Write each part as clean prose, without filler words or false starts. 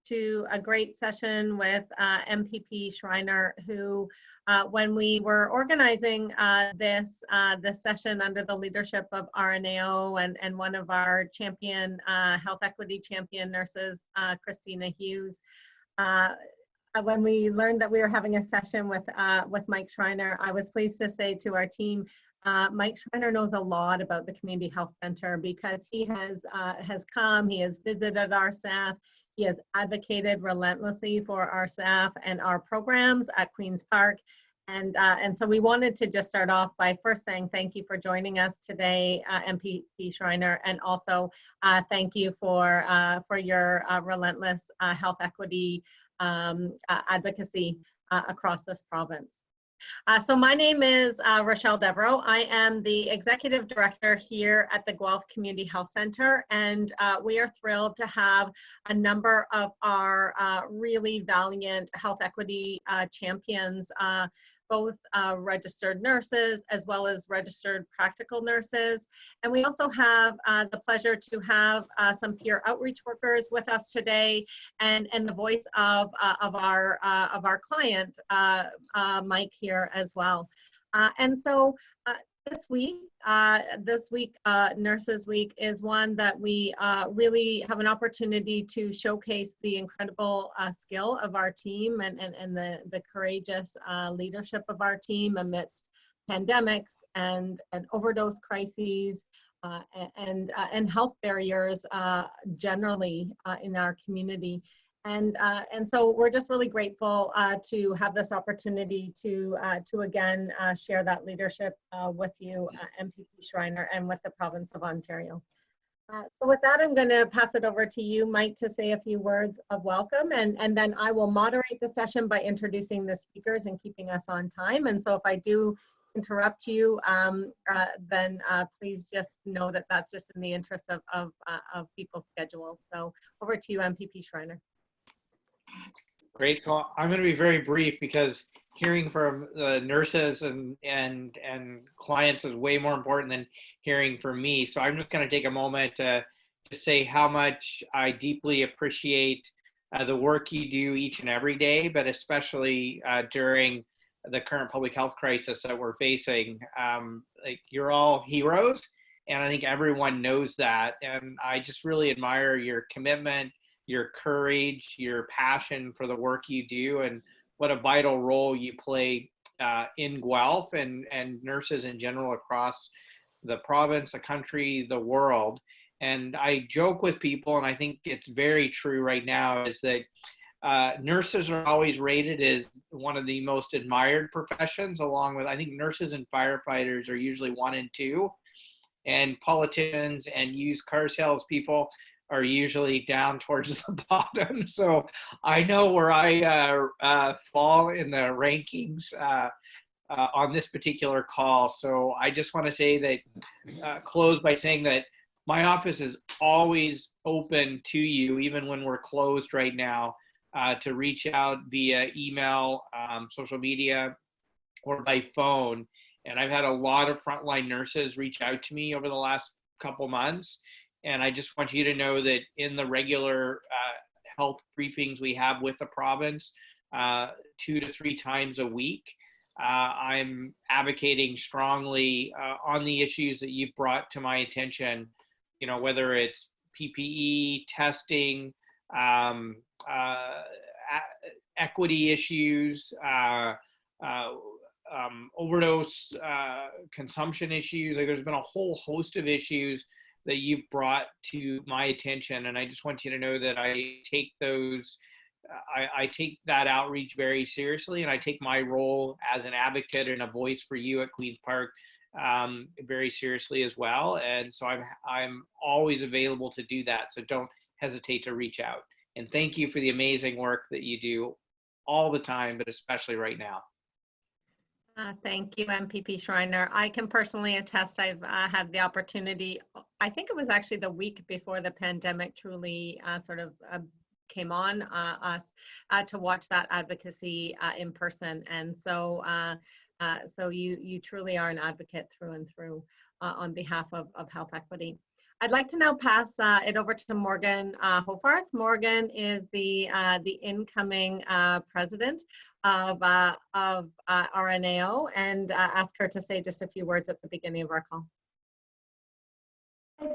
to a great session with MPP Schreiner, who, when we were organizing this session under the leadership of RNAO and one of our champion, health equity champion nurses, Christina Hughes, when we learned that we were having a session with Mike Schreiner, I was pleased to say to our team, Mike Schreiner knows a lot about the Community Health Centre because he has come, he has visited our staff, he has advocated relentlessly for our staff and our programs at Queen's Park. And so we wanted to just start off by first saying thank you for joining us today, MPP Schreiner, and also thank you for your relentless health equity advocacy across this province. So my name is Raechelle Devereaux. I am the Executive Director here at the Guelph Community Health Centre, and we are thrilled to have a number of our really valiant health equity champions, both registered nurses as well as registered practical nurses. And we also have the pleasure to have some peer outreach workers with us today, and the voice of our client, Mike, here as well. And so this week, Nurses Week is one that we really have an opportunity to showcase the incredible skill of our team and the courageous leadership of our team amidst pandemics and overdose crises and health barriers generally in our community. And so we're just really grateful to have this opportunity to again share that leadership with you, MPP Schreiner, and with the province of Ontario. So with that, I'm going to pass it over to you, Mike, to say a few words of welcome, and then I will moderate the session by introducing the speakers and keeping us on time. And so if I do interrupt you, then please just know that that's just in the interest of people's schedules. So over to you, MPP Schreiner. Great. So I'm going to be very brief because hearing from nurses and clients is way more important than hearing from me. So I'm just going to take a moment to say how much I deeply appreciate the work you do each and every day, but especially during the current public health crisis that we're facing. Like, you're all heroes, and I think everyone knows that. And I just really admire your commitment, your courage, your passion for the work you do, and what a vital role you play in Guelph and nurses in general across the province, the country, the world. And I joke with people, and I think it's very true right now, is that nurses are always rated as one of the most admired professions, along with, I think, nurses and firefighters are usually 1 and 2, and politicians and used car salespeople are usually down towards the bottom. So I know where I fall in the rankings on this particular call. So I just want to say that, close by saying that my office is always open to you, even when we're closed right now, to reach out via email, social media, or by phone. And I've had a lot of frontline nurses reach out to me over the last couple months. And I just want you to know that in the regular health briefings we have with the province, 2 to 3 times a week, I'm advocating strongly on the issues that you've brought to my attention, you know, whether it's PPE, testing, equity issues, overdose consumption issues. Like, there's been a whole host of issues that you've brought to my attention, and I just want you to know that I take those, I take that outreach very seriously, and I take my role as an advocate and a voice for you at Queen's Park very seriously as well. And so I'm always available to do that. So don't hesitate to reach out. And thank you for the amazing work that you do all the time, but especially right now. Thank you, MPP Schreiner. I can personally attest, I've had the opportunity, I think it was actually the week before the pandemic truly sort of came on us, to watch that advocacy in person. And so so you truly are an advocate through and through on behalf of health equity. I'd like to now pass it over to Morgan Hoffarth. Morgan is the incoming president of RNAO, and ask her to say just a few words at the beginning of our call.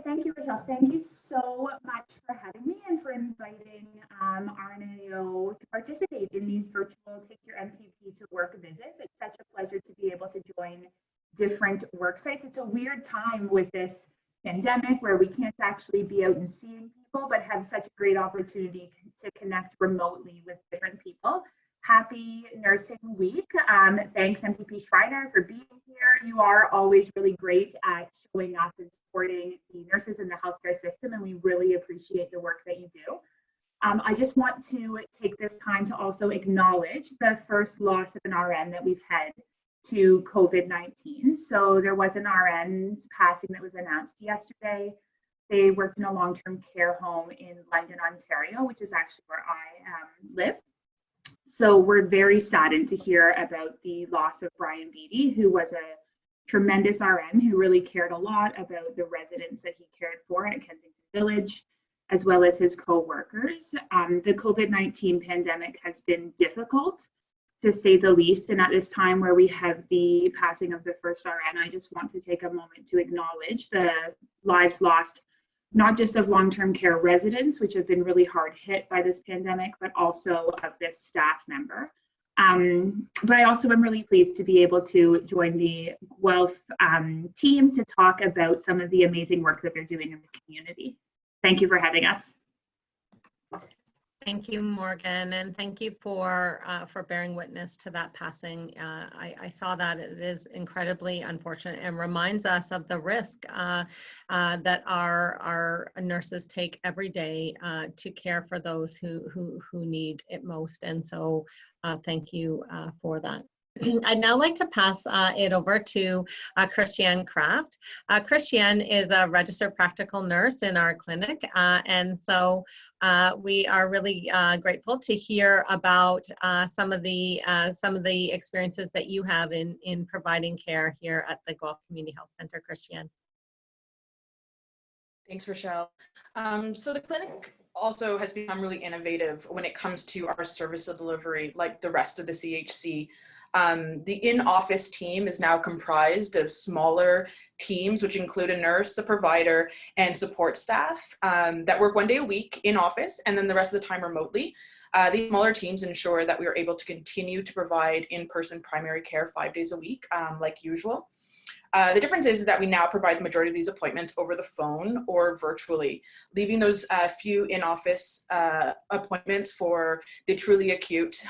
Thank you, Raechelle. Thank you so much for having me and for inviting RNAO to participate in these virtual Take Your MPP to Work visits. It's such a pleasure to be able to join different work sites. It's a weird time with this pandemic where we can't actually be out and seeing people, but have such a great opportunity to connect remotely with different people. Happy Nursing Week. Thanks MPP Schreiner for being here. You are always really great at showing up and supporting the nurses in the healthcare system, and we really appreciate the work that you do. I just want to take this time to also acknowledge the first loss of an RN that we've had to COVID-19. So there was an RN's passing that was announced yesterday. They worked in a long-term care home in London, Ontario, which is actually where I live. So we're very saddened to hear about the loss of Brian Beattie, who was a tremendous RN who really cared a lot about the residents that he cared for at Kensington Village, as well as his co-workers. The COVID-19 pandemic has been difficult, to say the least, and at this time where we have the passing of the first RN, I just want to take a moment to acknowledge the lives lost, not just of long-term care residents, which have been really hard hit by this pandemic, but also of this staff member. But I also am really pleased to be able to join the Guelph team to talk about some of the amazing work that they're doing in the community. Thank you for having us. Thank you, Morgan, and thank you for bearing witness to that passing. I saw that. It is incredibly unfortunate and reminds us of the risk that our nurses take every day to care for those who need it most. And so thank you for that. I'd now like to pass it over to Christiane Kraft. Christiane is a registered practical nurse in our clinic, and so we are really grateful to hear about some of the experiences that you have in providing care here at the Guelph Community Health Centre. Christiane. Thanks, Raechelle. So the clinic also has become really innovative when it comes to our service delivery, like the rest of the CHC. The in-office team is now comprised of smaller teams, which include a nurse, a provider, and support staff that work 1 day a week in office and then the rest of the time remotely. These smaller teams ensure that we are able to continue to provide in-person primary care 5 days a week, like usual. The difference is that we now provide the majority of these appointments over the phone or virtually, leaving those few in-office appointments for the truly acute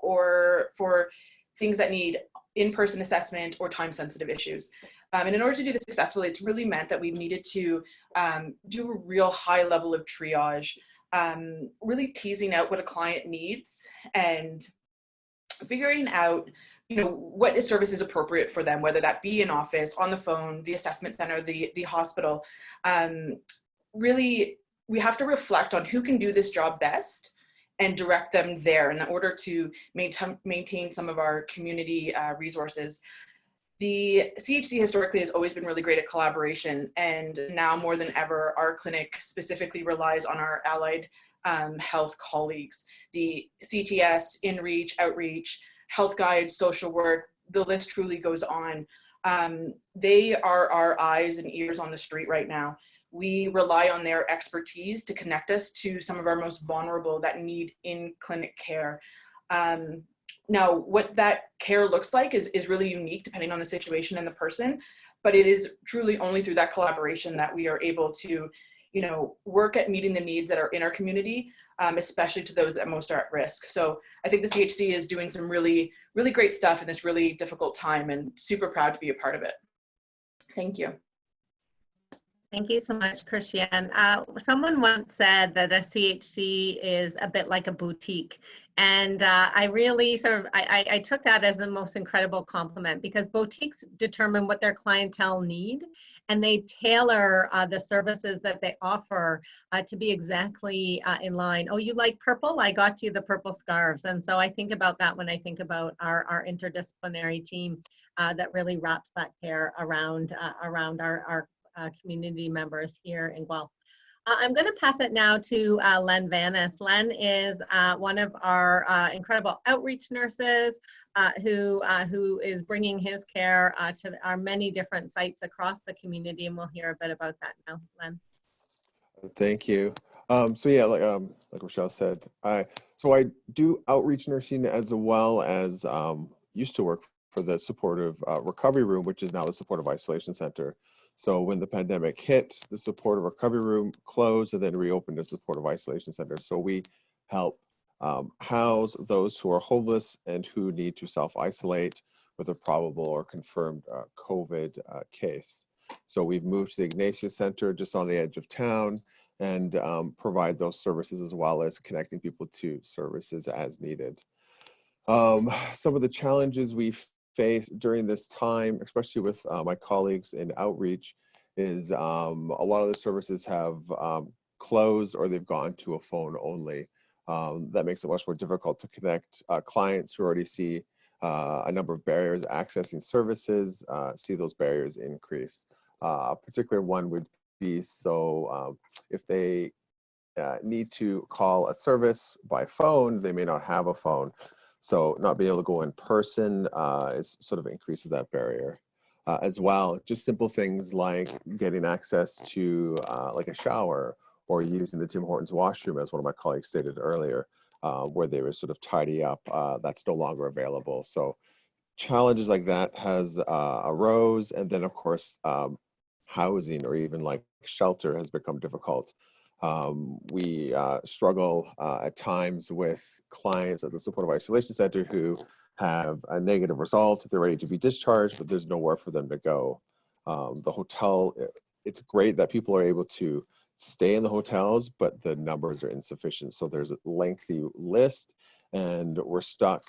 or for things that need in-person assessment or time-sensitive issues. And in order to do this successfully, it's really meant that we've needed to do a real high level of triage, really teasing out what a client needs and figuring out, what service is appropriate for them, whether that be in office, on the phone, the assessment center, the hospital. Really, we have to reflect on who can do this job best and direct them there in order to maintain some of our community resources. The CHC historically has always been really great at collaboration, and now more than ever, our clinic specifically relies on our allied health colleagues. The CTS, InReach, Outreach, Health Guide, social work, the list truly goes on. They are our eyes and ears on the street right now. We rely on their expertise to connect us to some of our most vulnerable that need in-clinic care. Now, what that care looks like is really unique depending on the situation and the person, but it is truly only through that collaboration that we are able to, work at meeting the needs that are in our community, especially to those that most are at risk. So I think the CHC is doing some really, really great stuff in this really difficult time, and super proud to be a part of it. Thank you. Thank you so much, Christiane. Someone once said that a CHC is a bit like a boutique. And I really I took that as the most incredible compliment, because boutiques determine what their clientele need, and they tailor the services that they offer to be exactly in line. Oh, you like purple? I got you the purple scarves. And so I think about that when I think about our interdisciplinary team that really wraps that care around our community members here in Guelph. I'm going to pass it now to Len Vanis. Len is one of our incredible outreach nurses who is bringing his care to our many different sites across the community, and we'll hear a bit about that now. Len. Thank you. So yeah, like Raechelle said, I do outreach nursing as well as used to work for the supportive recovery room, which is now the supportive isolation center. So when the pandemic hit, the supportive recovery room closed and then reopened as supportive isolation center. So we help house those who are homeless and who need to self-isolate with a probable or confirmed COVID case. So we've moved to the Ignatius Center just on the edge of town and provide those services as well as connecting people to services as needed. Some of the challenges we've faced during this time, especially with my colleagues in outreach, is a lot of the services have closed or they've gone to a phone only. That makes it much more difficult to connect clients who already see a number of barriers accessing services, see those barriers increase. A particular one would be if they need to call a service by phone, they may not have a phone. So not being able to go in person is sort of increases that barrier. As well, just simple things like getting access to like a shower or using the Tim Hortons washroom, as one of my colleagues stated earlier, where they were sort of tidy up, that's no longer available. So challenges like that has arose. And then of course, housing or even like shelter has become difficult. We struggle at times with clients at the supportive isolation center who have a negative result. They're ready to be discharged, but there's nowhere for them to go. The hotel, it's great that people are able to stay in the hotels, but the numbers are insufficient. So there's a lengthy list and we're stuck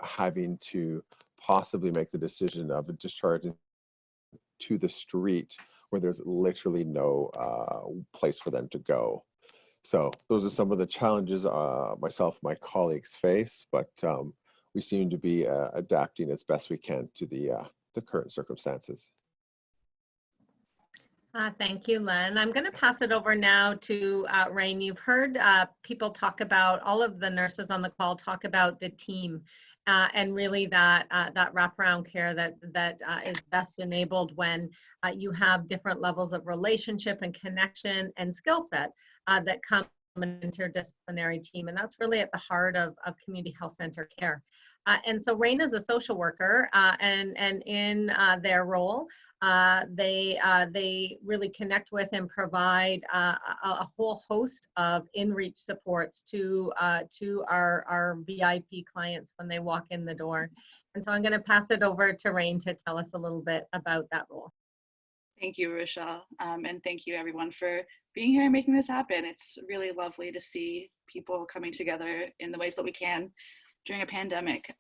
having to possibly make the decision of a discharge to the street where there's literally no place for them to go. So those are some of the challenges myself and my colleagues face, but we seem to be adapting as best we can to the current circumstances. Thank you, Len. I'm going to pass it over now to Rayne. You've heard people talk about, all of the nurses on the call talk about the team and really that wraparound care that is best enabled when you have different levels of relationship and connection and skill set that come from an interdisciplinary team. And that's really at the heart of community health center care. And so Rayne is a social worker, and in their role, they really connect with and provide a whole host of in-reach supports to our VIP clients when they walk in the door. And so I'm going to pass it over to Rayne to tell us a little bit about that role. Thank you, Raechelle, and thank you everyone for being here and making this happen. It's really lovely to see people coming together in the ways that we can during a pandemic.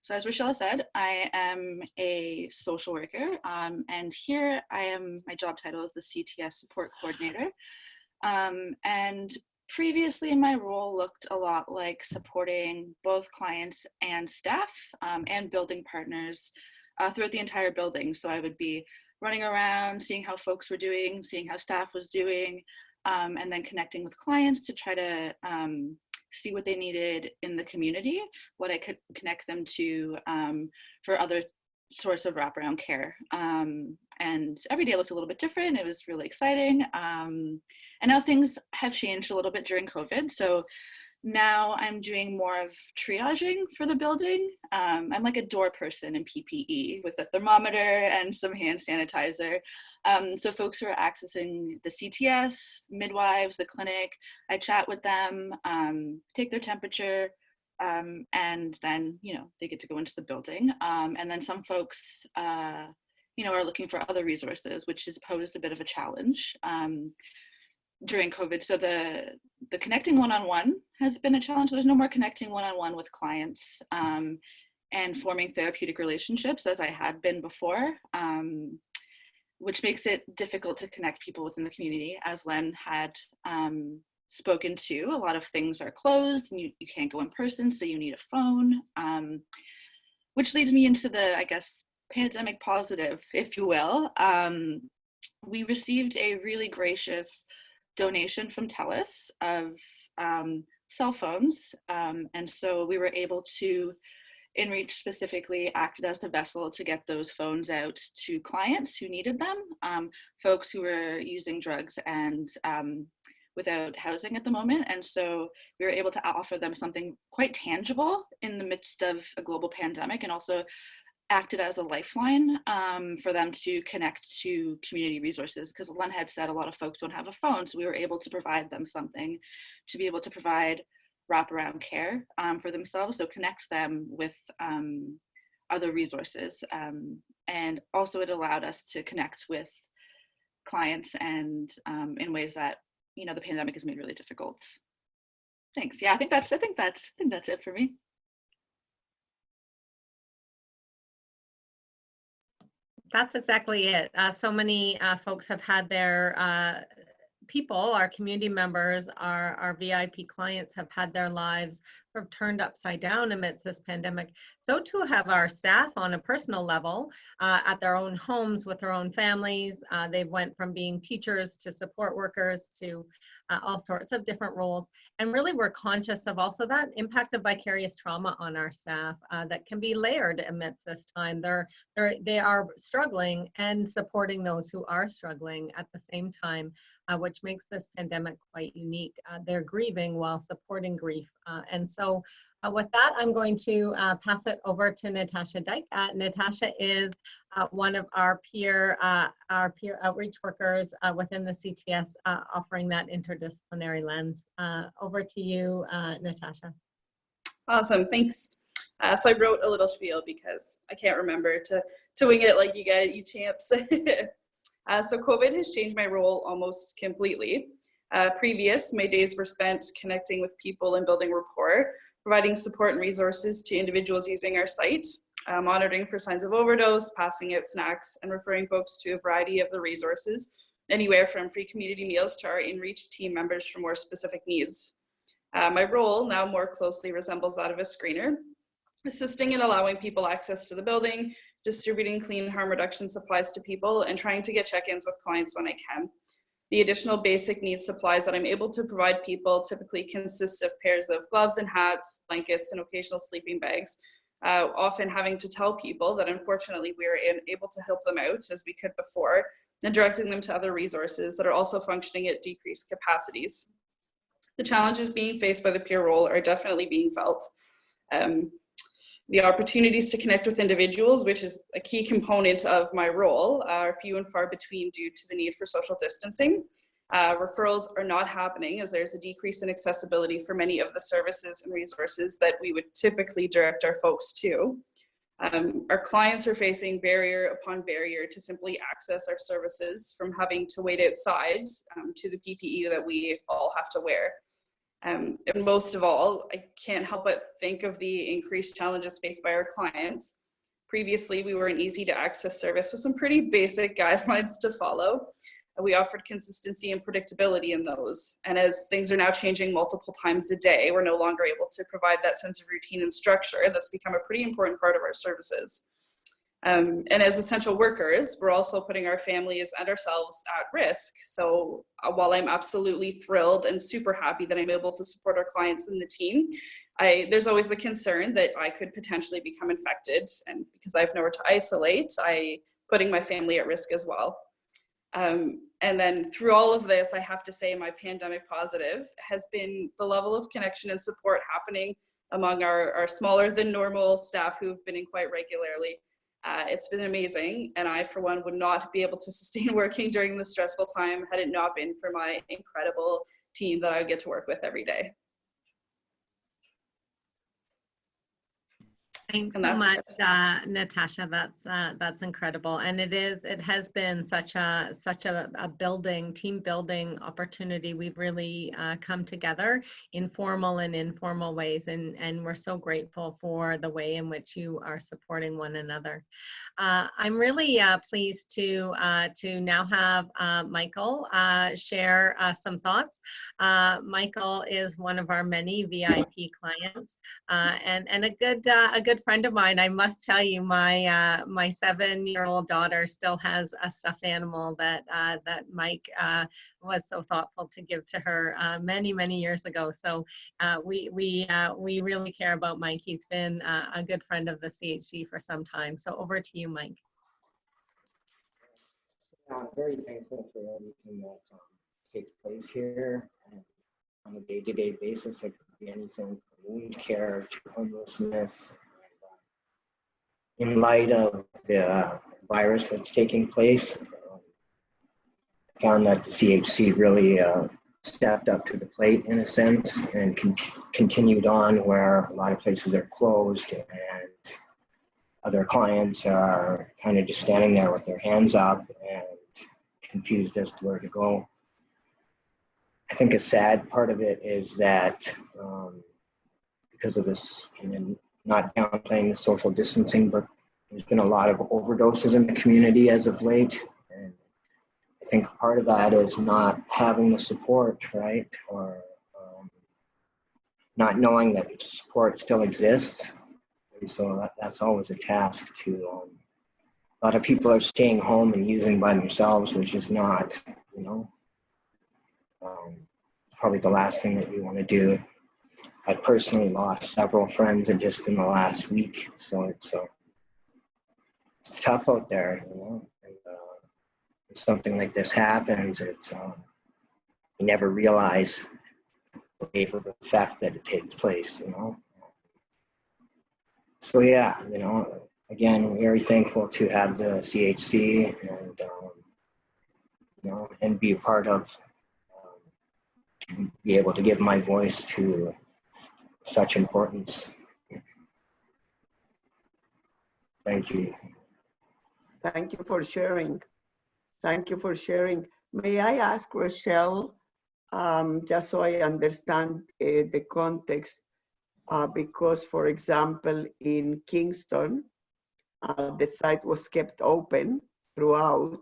So as Raechelle said, I am a social worker, and here my job title is the CTS support coordinator. And previously my role looked a lot like supporting both clients and staff and building partners throughout the entire building. So I would be running around, seeing how folks were doing, seeing how staff was doing, and then connecting with clients to try to see what they needed in the community, what I could connect them to for other sorts of wraparound care. And every day looked a little bit different. It was really exciting. And now things have changed a little bit during COVID. So now I'm doing more of triaging for the building. I'm like a door person in PPE with a thermometer and some hand sanitizer. So folks who are accessing the CTS, midwives, the clinic, I chat with them, take their temperature, and then, they get to go into the building. And then some folks, are looking for other resources, which has posed a bit of a challenge during COVID. So the connecting one-on-one has been a challenge. There's no more connecting one-on-one with clients and forming therapeutic relationships as I had been before, which makes it difficult to connect people within the community. As Len had spoken to, a lot of things are closed and you can't go in person, so you need a phone, which leads me into the, I guess, pandemic positive, if you will. we received a really gracious donation from TELUS of cell phones. And so we were able to, InReach specifically acted as the vessel to get those phones out to clients who needed them, folks who were using drugs and without housing at the moment. And so we were able to offer them something quite tangible in the midst of a global pandemic, and also acted as a lifeline for them to connect to community resources, because Len had said a lot of folks don't have a phone, so we were able to provide them something to be able to provide wraparound care for themselves, so connect them with other resources, and also it allowed us to connect with clients and in ways that, you know, the pandemic has made really difficult. Thanks. Yeah, I think that's it for me. That's exactly it. So many folks have had their people, our community members, our VIP clients have had their lives sort of turned upside down amidst this pandemic. So too have our staff on a personal level at their own homes with their own families. They went from being teachers to support workers to all sorts of different roles. And really we're conscious of also that impact of vicarious trauma on our staff that can be layered amidst this time. They are struggling and supporting those who are struggling at the same time, which makes this pandemic quite unique. They're grieving while supporting grief. And so with that, I'm going to pass it over to Natasha Dyke. Natasha is one of our peer outreach workers within the CTS, offering that interdisciplinary lens. Over to you, Natasha. Awesome, thanks. So I wrote a little spiel because I can't remember to wing it like you champs. So COVID has changed my role almost completely. My days were spent connecting with people and building rapport, providing support and resources to individuals using our site, monitoring for signs of overdose, passing out snacks, and referring folks to a variety of the resources, anywhere from free community meals to our InReach team members for more specific needs. My role now more closely resembles that of a screener, assisting and allowing people access to the building, distributing clean harm reduction supplies to people, and trying to get check-ins with clients when I can. The additional basic needs supplies that I'm able to provide people typically consist of pairs of gloves and hats, blankets, and occasional sleeping bags, often having to tell people that unfortunately we are able to help them out as we could before, and directing them to other resources that are also functioning at decreased capacities. The challenges being faced by the peer role are definitely being felt. The opportunities to connect with individuals, which is a key component of my role, are few and far between due to the need for social distancing. Referrals are not happening as there's a decrease in accessibility for many of the services and resources that we would typically direct our folks to. Our clients are facing barrier upon barrier to simply access our services, from having to wait outside to the PPE that we all have to wear. And most of all, I can't help but think of the increased challenges faced by our clients. Previously, we were an easy to access service with some pretty basic guidelines to follow. We offered consistency and predictability in those. And as things are now changing multiple times a day, we're no longer able to provide that sense of routine and structure that's become a pretty important part of our services. And as essential workers, we're also putting our families and ourselves at risk. So while I'm absolutely thrilled and super happy that I'm able to support our clients and the team, there's always the concern that I could potentially become infected. And because I have nowhere to isolate, I'm putting my family at risk as well. And then through all of this, I have to say my pandemic positive has been the level of connection and support happening among our smaller than normal staff who've been in quite regularly. It's been amazing, and I, for one, would not be able to sustain working during this stressful time had it not been for my incredible team that I get to work with every day. Thanks so much, Natasha. That's incredible, and it has been such a team building opportunity. We've really come together in formal and informal ways, and we're so grateful for the way in which you are supporting one another. I'm really pleased to now have Michael share some thoughts. Michael is one of our many VIP clients, and a good friend of mine. I must tell you, my my 7-year-old daughter still has a stuffed animal that that Mike was so thoughtful to give to her many years ago. So we really care about Mike. He's been a good friend of the CHC for some time. So over to you, Mike. I'm very thankful for everything that takes place here. And on a day-to-day basis, it could be anything from wound care to homelessness. In light of the virus that's taking place, I found that the CHC really stepped up to the plate in a sense and continued on where a lot of places are closed and other clients are kind of just standing there with their hands up and confused as to where to go. I think a sad part of it is that because of this, and not downplaying the social distancing, but there's been a lot of overdoses in the community as of late. And I think part of that is not having the support, right? Or not knowing that support still exists. And so that's always a task to, a lot of people are staying home and using by themselves, which is not, you know, probably the last thing that you want to do. I personally lost several friends just in the last week, so it's tough out there, you know. And, if something like this happens, it's you never realize the wave of effect that it takes place, you know. So yeah, you know, again, very thankful to have the CHC and you know, and be a part of, to be able to give my voice to such importance. Thank you. Thank you for sharing. Thank you for sharing. May I ask Raechelle, just so I understand the context, because, for example, in Kingston, the site was kept open throughout,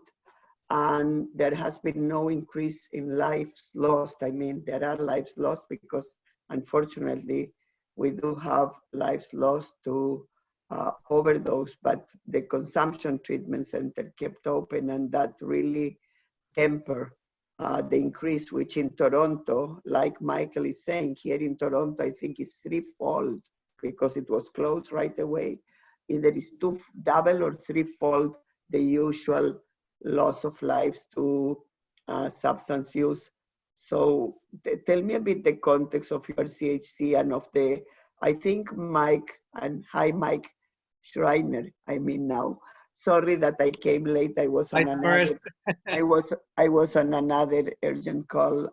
and there has been no increase in lives lost. I mean, there are lives lost because, unfortunately, we do have lives lost to overdose, but the consumption treatment center kept open, and that really temper the increase, which in Toronto, like Michael is saying, here in Toronto, I think it's threefold because it was closed right away. Either it's double or threefold the usual loss of lives to substance use. So tell me a bit the context of your CHC and of the, I think Mike, and hi Mike Schreiner, I mean now. Sorry that I came late. I was on another. I was on another urgent call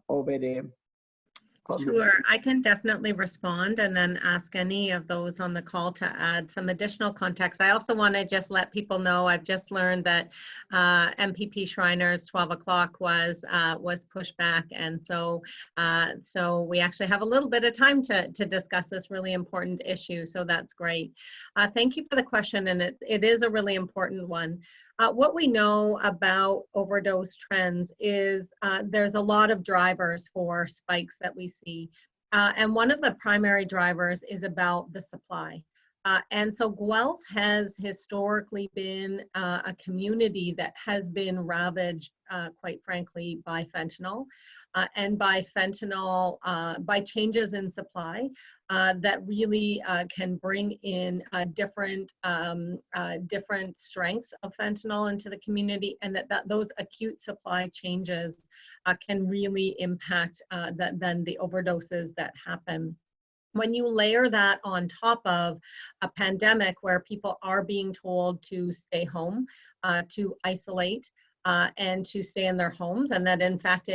over there. Sure, I can definitely respond and then ask any of those on the call to add some additional context. I also want to just let people know I've just learned that MPP Schreiner's 12 o'clock was pushed back, and so so we actually have a little bit of time to discuss this really important issue. So that's great. Thank you for the question, and it is a really important one. What we know about overdose trends is there's a lot of drivers for spikes that we see. And one of the primary drivers is about the supply. And so Guelph has historically been a community that has been ravaged, quite frankly, by fentanyl. And by fentanyl, by changes in supply that really can bring in different strengths of fentanyl into the community, and that those acute supply changes can really impact then the overdoses that happen. When you layer that on top of a pandemic where people are being told to stay home, to isolate, and to stay in their homes, and that in fact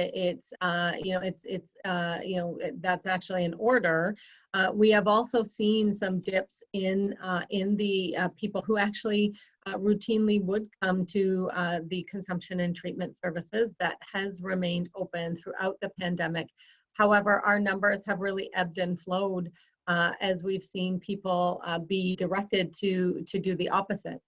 that's actually an order. We have also seen some dips in the people who actually routinely would come to the consumption and treatment services. That has remained open throughout the pandemic. However, our numbers have really ebbed and flowed as we've seen people be directed to do the opposite,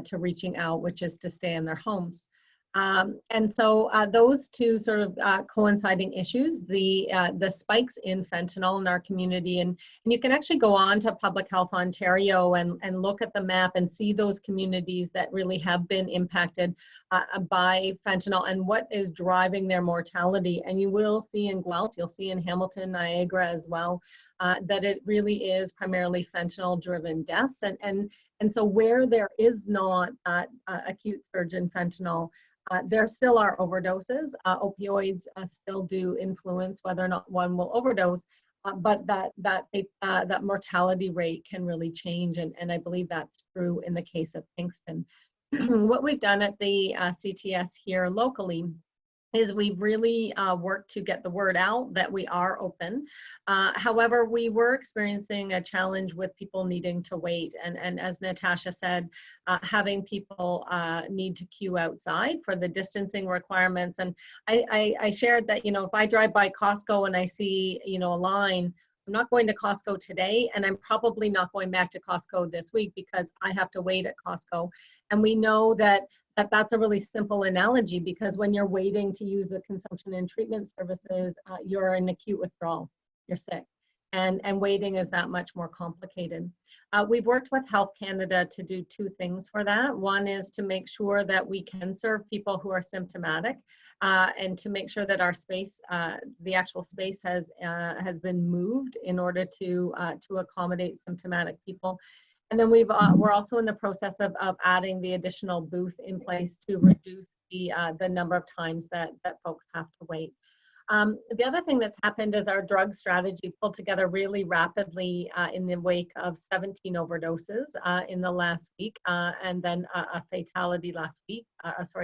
to reaching out, which is to stay in their homes. And so those two sort of coinciding issues, the spikes in fentanyl in our community, and you can actually go on to Public Health Ontario and look at the map and see those communities that really have been impacted by fentanyl and what is driving their mortality. And you will see in Guelph, you'll see in Hamilton, Niagara as well, that it really is primarily fentanyl-driven deaths. And so where there is not acute surge in fentanyl, there still are overdoses. Opioids still do influence whether or not one will overdose, but that mortality rate can really change, and I believe that's true in the case of Kingston. What we've done at the CTS here locally is we've really worked to get the word out that we are open. However, we were experiencing a challenge with people needing to wait. And as Natasha said, having people need to queue outside for the distancing requirements. And I shared that, if I drive by Costco and I see, a line, I'm not going to Costco today, and I'm probably not going back to Costco this week because I have to wait at Costco. And we know that that's a really simple analogy, because when you're waiting to use the consumption and treatment services, you're in acute withdrawal, you're sick, and waiting is that much more complicated. We've worked with Health Canada to do two things for that. One is to make sure that we can serve people who are symptomatic, and to make sure that our space, the actual space has been moved in order to accommodate symptomatic people. And then we're also in the process of adding the additional booth in place to reduce the number of times that folks have to wait. The other thing that's happened is our drug strategy pulled together really rapidly in the wake of 17 overdoses in the last week, and then a fatality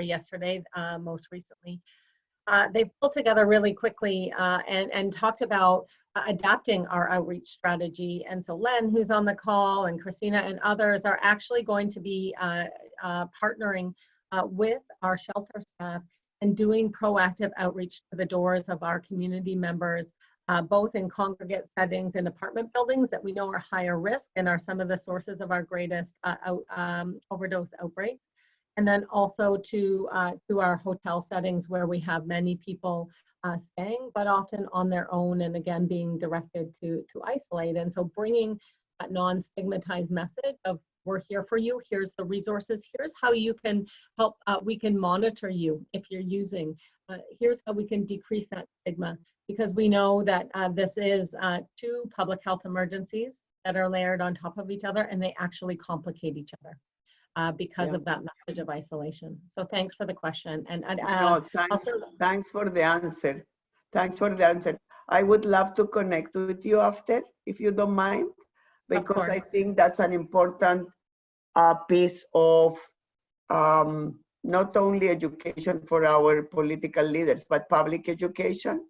yesterday, most recently. They pulled together really quickly and talked about adapting our outreach strategy. And so Len, who's on the call, and Christina and others are actually going to be partnering with our shelter staff and doing proactive outreach to the doors of our community members, both in congregate settings in apartment buildings that we know are higher risk and are some of the sources of our greatest overdose outbreaks. And then also to our hotel settings where we have many people staying, but often on their own, and again, being directed to isolate. And so bringing that non-stigmatized message of, we're here for you, here's the resources, here's how you can help, we can monitor you if you're using, here's how we can decrease that stigma, because we know that this is two public health emergencies that are layered on top of each other, and they actually complicate each other. Because of that message of isolation. So thanks for the question. And thanks for the answer. Thanks for the answer. I would love to connect with you after, if you don't mind, because I think that's an important piece of not only education for our political leaders, but public education.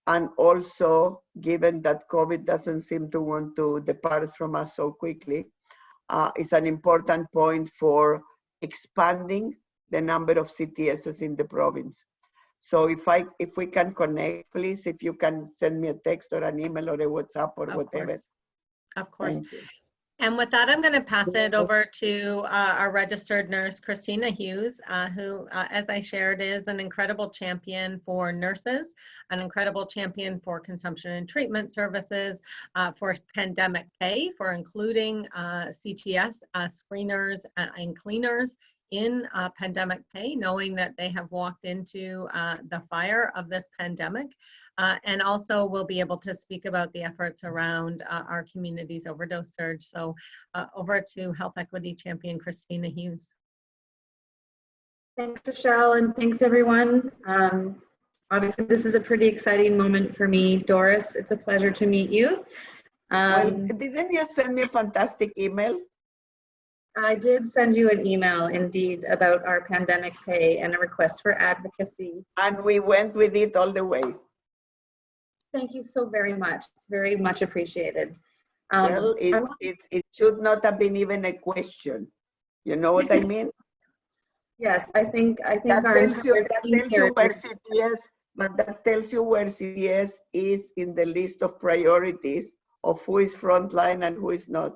And also, given that COVID doesn't seem to want to depart from us so quickly, is an important point for expanding the number of CTSs in the province. So if we can connect, please, if you can send me a text or an email or a WhatsApp or whatever. Of course. And with that, I'm going to pass it over to our registered nurse, Christina Hughes, who, as I shared, is an incredible champion for nurses, an incredible champion for consumption and treatment services, for pandemic pay, for including CTS screeners and cleaners in pandemic pay, knowing that they have walked into the fire of this pandemic, and also we'll be able to speak about the efforts around our community's overdose surge. So over to Health Equity Champion Christina Hughes. Thanks, Raechelle, and thanks everyone. Obviously, this is a pretty exciting moment for me. Doris, it's a pleasure to meet you. Well, didn't you send me a fantastic email? I did send you an email, indeed, about our pandemic pay and a request for advocacy. And we went with it all the way. Thank you so very much. It's very much appreciated. Well, it should not have been even a question. You know what I mean? Yes, I think that tells you where CTS, but that tells you where CTS is in the list of priorities of who is frontline and who is not.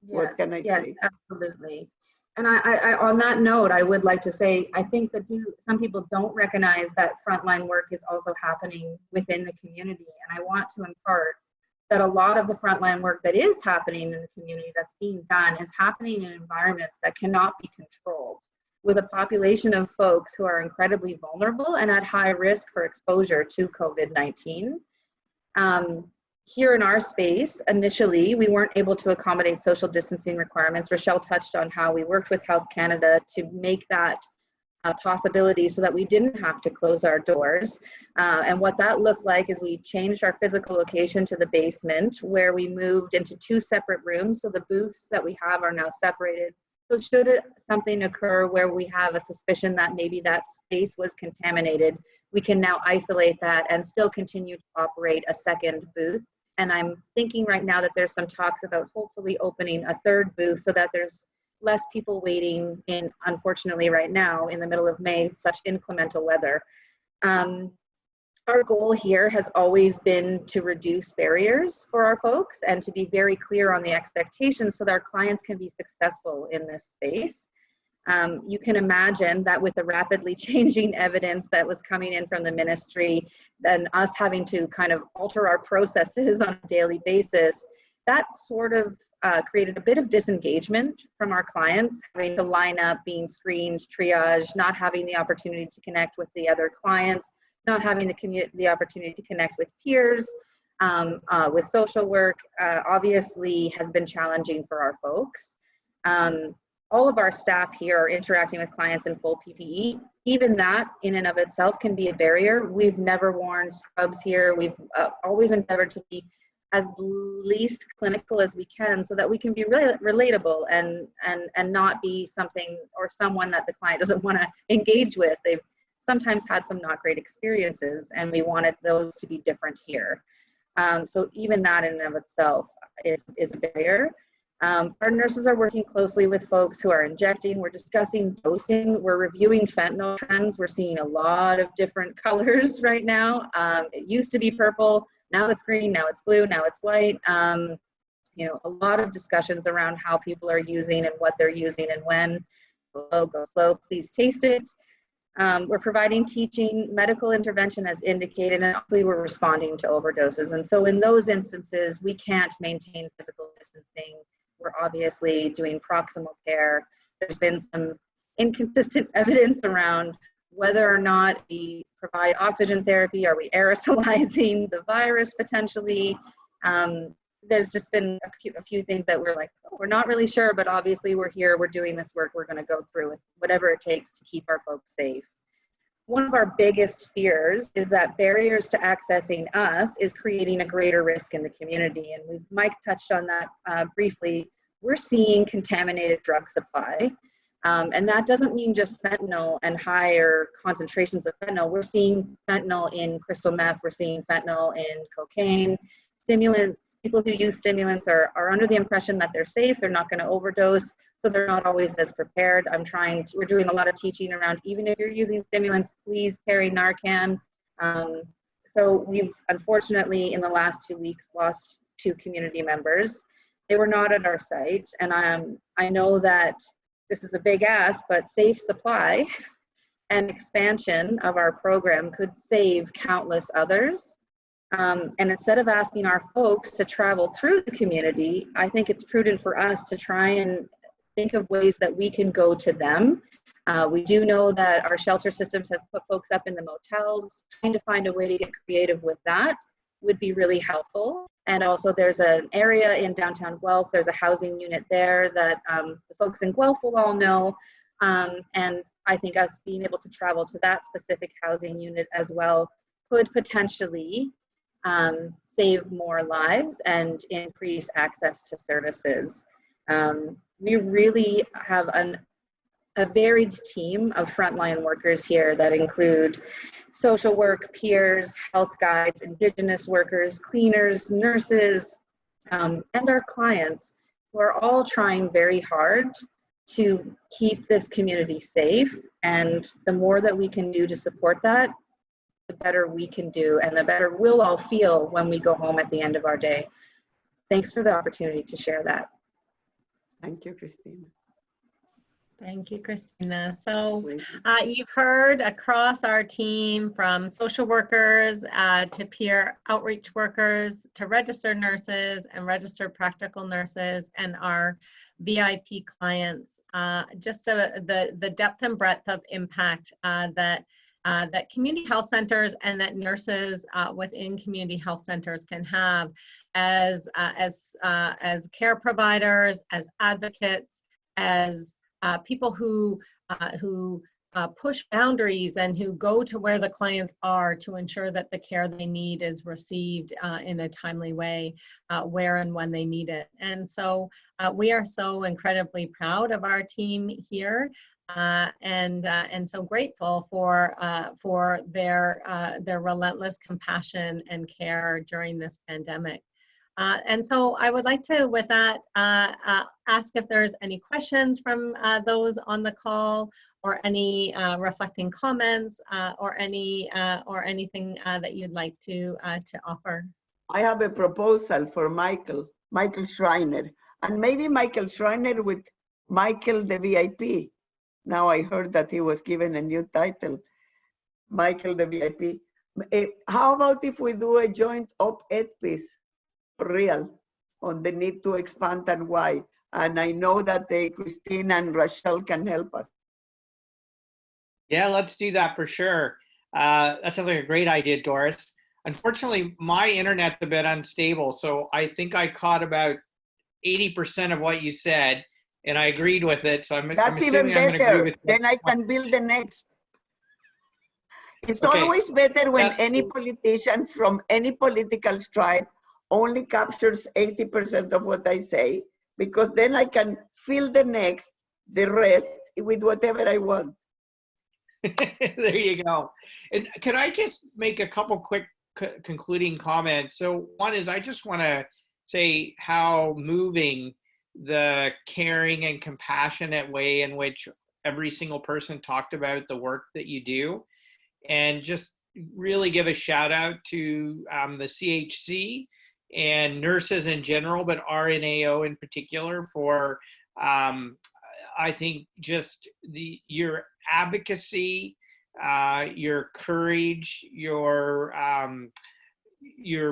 Yes, what can I say? Absolutely. And I, on that note, I would like to say, I think that some people don't recognize that frontline work is also happening within the community. And I want to impart that a lot of the frontline work that is happening in the community that's being done is happening in environments that cannot be controlled, with a population of folks who are incredibly vulnerable and at high risk for exposure to COVID-19. Here in our space, initially, we weren't able to accommodate social distancing requirements. Raechelle touched on how we worked with Health Canada to make that a possibility so that we didn't have to close our doors. And what that looked like is we changed our physical location to the basement, where we moved into 2 separate rooms. So the booths that we have are now separated. So should something occur where we have a suspicion that maybe that space was contaminated, we can now isolate that and still continue to operate a second booth. And I'm thinking right now that there's some talks about hopefully opening a 3rd booth so that there's less people waiting in, unfortunately right now in the middle of May, such inclemental weather. Our goal here has always been to reduce barriers for our folks and to be very clear on the expectations so that our clients can be successful in this space. You can imagine that with the rapidly changing evidence that was coming in from the ministry, then us having to kind of alter our processes on a daily basis, that sort of created a bit of disengagement from our clients, having to line up, being screened, triage, not having the opportunity to connect with the other clients, not having the opportunity to connect with peers, with social work, obviously has been challenging for our folks. All of our staff here are interacting with clients in full PPE. Even that in and of itself can be a barrier. We've never worn scrubs here. We've always endeavored to be as least clinical as we can so that we can be really relatable and not be something or someone that the client doesn't want to engage with. They've sometimes had some not great experiences, and we wanted those to be different here. So even that in and of itself is a barrier. Our nurses are working closely with folks who are injecting. We're discussing dosing. We're reviewing fentanyl trends. We're seeing a lot of different colors right now. It used to be purple, now it's green, now it's blue, now it's white. You know, a lot of discussions around how people are using and what they're using and when. Go slow, please taste it. We're providing teaching, medical intervention as indicated, and obviously we're responding to overdoses. And so in those instances, we can't maintain physical distancing. We're obviously doing proximal care. There's been some inconsistent evidence around whether or not we provide oxygen therapy. Are we aerosolizing the virus potentially? There's just been a few things that we're like, oh, we're not really sure, but obviously we're here, we're doing this work, we're going to go through with whatever it takes to keep our folks safe. One of our biggest fears is that barriers to accessing us is creating a greater risk in the community. And Mike touched on that briefly. We're seeing contaminated drug supply. And that doesn't mean just fentanyl and higher concentrations of fentanyl. We're seeing fentanyl in crystal meth. We're seeing fentanyl in cocaine. Stimulants, people who use stimulants are under the impression that they're safe, they're not going to overdose, so they're not always as prepared. We're doing a lot of teaching around, even if you're using stimulants, please carry Narcan. So we've unfortunately in the last 2 weeks lost 2 community members. They were not at our site, and I know that this is a big ask, but safe supply and expansion of our program could save countless others. And instead of asking our folks to travel through the community, I think it's prudent for us to try and think of ways that we can go to them. We do know that our shelter systems have put folks up in the motels. Trying to find a way to get creative with that would be really helpful. And also there's an area in downtown Guelph, there's a housing unit there that the folks in Guelph will all know. And I think us being able to travel to that specific housing unit as well could potentially save more lives and increase access to services. We really have a varied team of frontline workers here that include social work, peers, health guides, Indigenous workers, cleaners, nurses, and our clients, who are all trying very hard to keep this community safe. And the more that we can do to support that, the better we can do, and the better we'll all feel when we go home at the end of our day. Thanks for the opportunity to share that. Thank you, Christine. Thank you, Christina. So you've heard across our team, from social workers to peer outreach workers to registered nurses and registered practical nurses and our VIP clients, just the depth and breadth of impact that community health centers and that nurses within community health centers can have as care providers, as advocates, as people who push boundaries and who go to where the clients are to ensure that the care they need is received in a timely way, where and when they need it. And so we are so incredibly proud of our team here, and so grateful for their relentless compassion and care during this pandemic. And so I would like to, with that, ask if there's any questions from those on the call, or any reflecting comments, or anything that you'd like to offer. I have a proposal for Michael Schreiner, and maybe Michael Schreiner with Michael the VIP. Now I heard that he was given a new title, Michael the VIP. How about if we do a joint op-ed piece? Real on the need to expand and why. And I know that Christine and Raechelle can help us. Yeah, let's do that for sure. That sounds like a great idea, Doris. Unfortunately, my internet's a bit unstable, so I think I caught about 80% of what you said, and I agreed with it. So That's even better. Then I can build the next. It's always better when any politician from any political stripe only captures 80% of what I say, because then I can fill the rest with whatever I want. There you go. And could I just make a couple quick concluding comments? So one is, I just want to say how moving the caring and compassionate way in which every single person talked about the work that you do, and just really give a shout out to the CHC and nurses in general, but RNAO in particular, for I think just your advocacy, your courage, your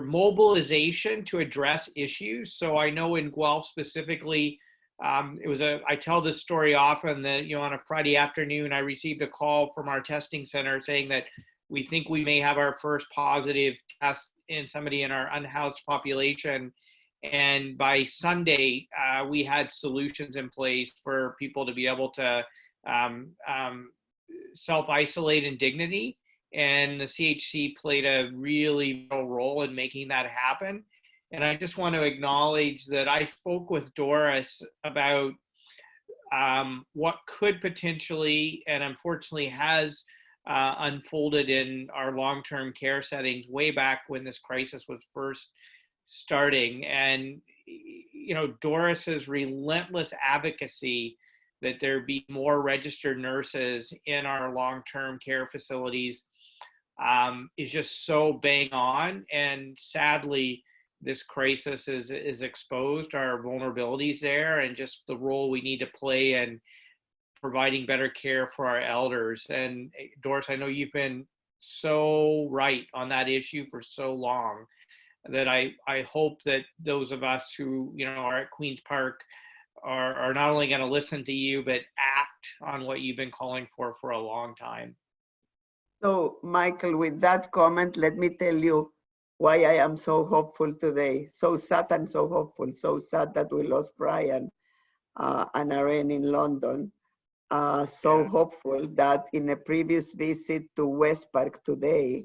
mobilization to address issues. So I know in Guelph specifically, I tell this story often that, on a Friday afternoon, I received a call from our testing center saying that we think we may have our first positive test in somebody in our unhoused population. And by Sunday, we had solutions in place for people to be able to self-isolate in dignity. And the CHC played a really vital role in making that happen. And I just want to acknowledge that I spoke with Doris about what could potentially, and unfortunately has unfolded in our long-term care settings way back when this crisis was first starting. And, Doris's relentless advocacy that there be more registered nurses in our long-term care facilities is just so bang on. And sadly, this crisis is exposed our vulnerabilities there, and just the role we need to play in providing better care for our elders. And Doris, I know you've been so right on that issue for so long, that I hope that those of us who are at Queen's Park are not only going to listen to you, but act on what you've been calling for a long time. So Michael, with that comment, let me tell you why I am so hopeful today. So sad and so hopeful. So sad that we lost Brian and Rayne in London. Hopeful that in a previous visit to West Park today,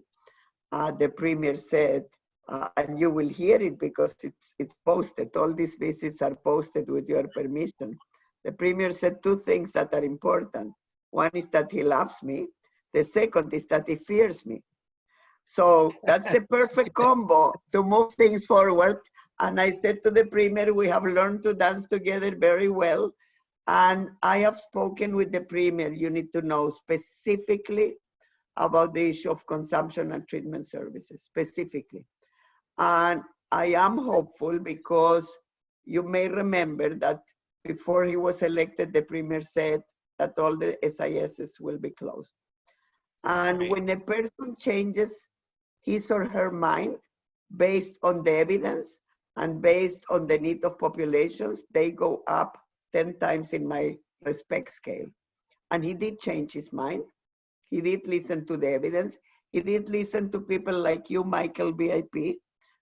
the Premier said, and you will hear it because it's posted, all these visits are posted with your permission. The Premier said two things that are important. One is that he loves me. The second is that he fears me. So that's the perfect combo to move things forward. And I said to the Premier, we have learned to dance together very well. And I have spoken with the Premier, you need to know, specifically about the issue of consumption and treatment services, specifically. And I am hopeful because you may remember that before he was elected, the Premier said, that all the SISs will be closed. And Right. when a person changes his or her mind based on the evidence and based on the need of populations, they go up 10 times in my respect scale. And he did change his mind. He did listen to the evidence. He did listen to people like you, Michael, VIP.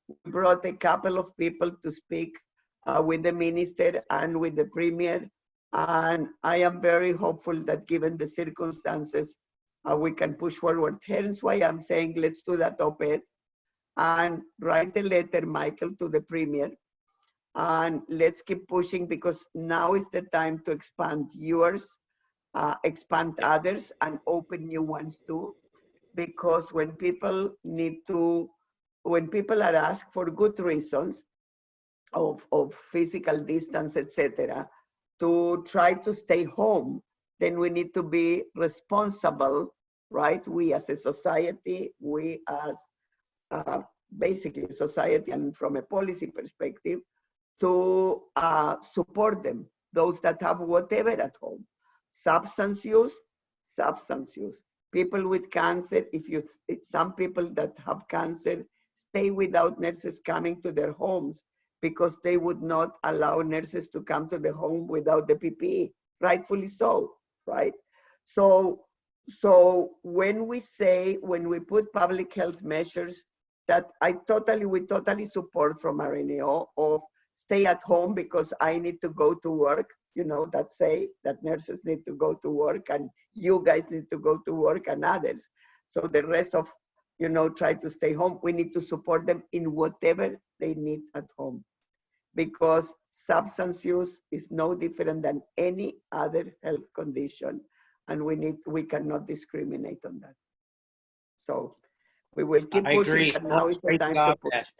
We brought a couple of people to speak with the minister and with the premier. And I am very hopeful that given the circumstances, we can push forward. Hence why I'm saying let's do that op-ed and write a letter, Michael, to the premier. And let's keep pushing, because now is the time to expand yours, expand others, and open new ones too. Because when people are asked for good reasons of physical distance, etc., to try to stay home, then we need to be responsible, right? We as a society, we as basically society, and from a policy perspective, to support them, those that have whatever at home. Substance use. People with cancer, it's some people that have cancer stay without nurses coming to their homes because they would not allow nurses to come to the home without the PPE, rightfully so, right? So when we put public health measures that we totally support from RNAO of stay at home because I need to go to work, that nurses need to go to work and you guys need to go to work and others. So the rest of, try to stay home. We need to support them in whatever they need at home, because substance use is no different than any other health condition, and we cannot discriminate on that. So we will keep pushing, but now is the time to push.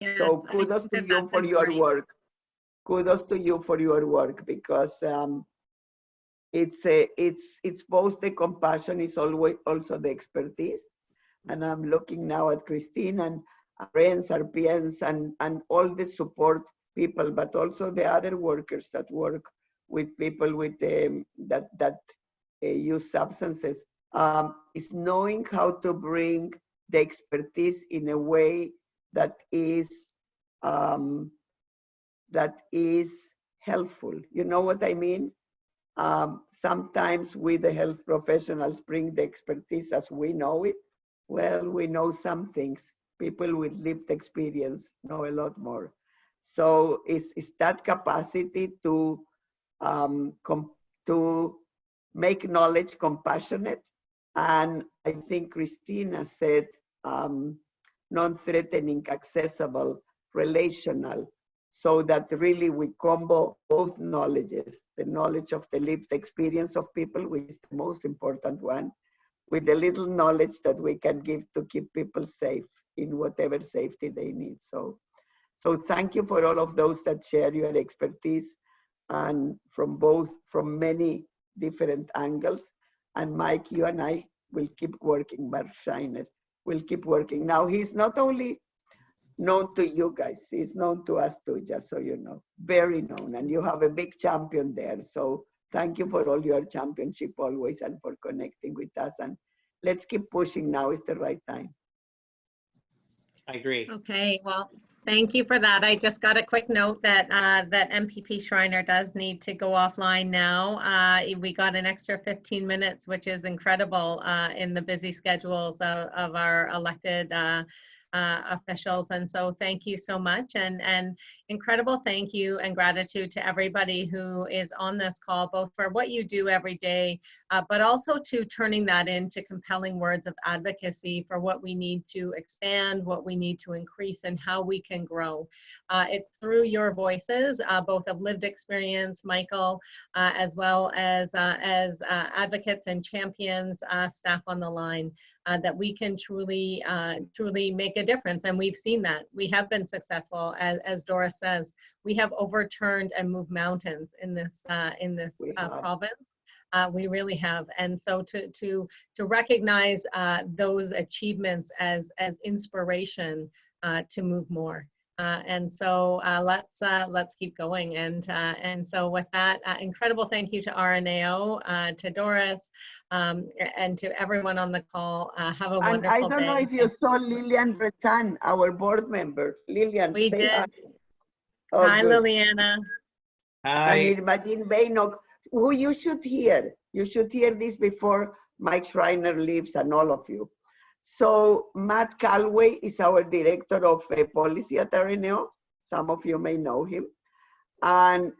Yes, So I kudos think to that you that's for your important. work. Kudos to you for your work, because it's both the compassion, it's always also the expertise. And I'm looking now at Christine and RNs, RPNs, and all the support people, but also the other workers that work with people with that use substances. Is knowing how to bring the expertise in a way that is helpful. You know what I mean? Sometimes we, the health professionals, bring the expertise as we know it. Well, we know some things. People with lived experience know a lot more. So it's that capacity to make knowledge compassionate. And I think Christina said non-threatening, accessible, relational, so that really we combo both knowledges, the knowledge of the lived experience of people, which is the most important one, with the little knowledge that we can give to keep people safe in whatever safety they need. So thank you for all of those that share your expertise, and from many different angles. And Mike, you and I will keep working. Mark Schreiner will keep working. Now, he's not only known to you guys, he's known to us too, just so you know, very known. And you have a big champion there. So thank you for all your championship always and for connecting with us. And let's keep pushing. Now is the right time. I agree. Okay, well, thank you for that. I just got a quick note that that MPP Schreiner does need to go offline now. We got an extra 15 minutes, which is incredible in the busy schedules of our elected officials. And so thank you so much, and incredible thank you and gratitude to everybody who is on this call, both for what you do every day, but also to turning that into compelling words of advocacy for what we need to expand, what we need to increase, and how we can grow. It's through your voices, both of lived experience, Michael, as well as advocates and champions, staff on the line, that we can truly make a difference. And we've seen that. We have been successful, as Doris says. We have overturned and moved mountains in this province. We really have. And so to recognize those achievements as inspiration to move more. And so let's keep going. And so with that, incredible thank you to RNAO, to Doris, and to everyone on the call. Have a wonderful day. I don't know if you saw Lilian Bretan, our board member. Lilian, We say did. hi. Oh, Hi, good. Liliana. Hi. And Imagine Bainok, who you should hear. You should hear this before Mike Schreiner leaves and all of you. So Matt Calway is our director of policy at RNAO. Some of you may know him. And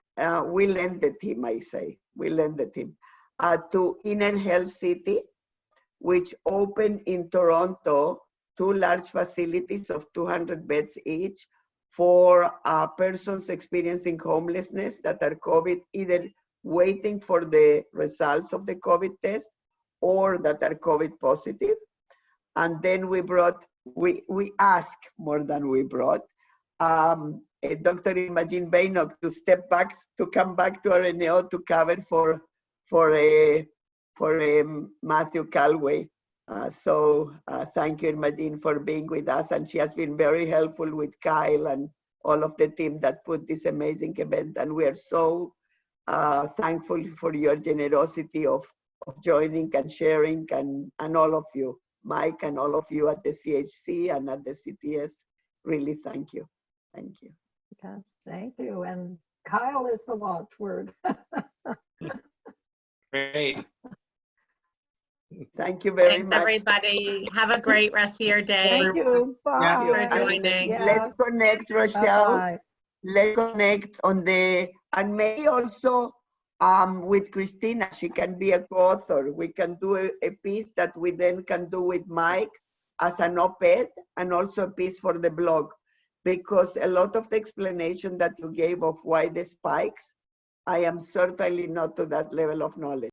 we lended him, I say, we lended him to Inner Health City, which opened in Toronto 2 large facilities of 200 beds each for persons experiencing homelessness that are COVID, either waiting for the results of the COVID test or that are COVID positive. And then we brought, we asked more than we brought, Dr. Imagine Bainok to step back, to come back to RNAO to cover for Matthew Calway. So thank you, Imagine, for being with us. And she has been very helpful with Kyle and all of the team that put this amazing event. And we are so thankful for your generosity of joining and sharing, and all of you, Mike, and all of you at the CHC and at the CTS. Really, thank you. Thank you. Yes, thank you. And Kyle is the watchword. Great. Thank you very Thanks, much. everybody. Have a great rest of your day. Thank you. Bye. Thanks for joining. Yes. Let's connect, Raechelle. Bye-bye. Let's connect on the, and maybe also with Christina. She can be a co-author. We can do a piece that we then can do with Mike as an op-ed, and also a piece for the blog, because a lot of the explanation that you gave of why the spikes, I am certainly not to that level of knowledge.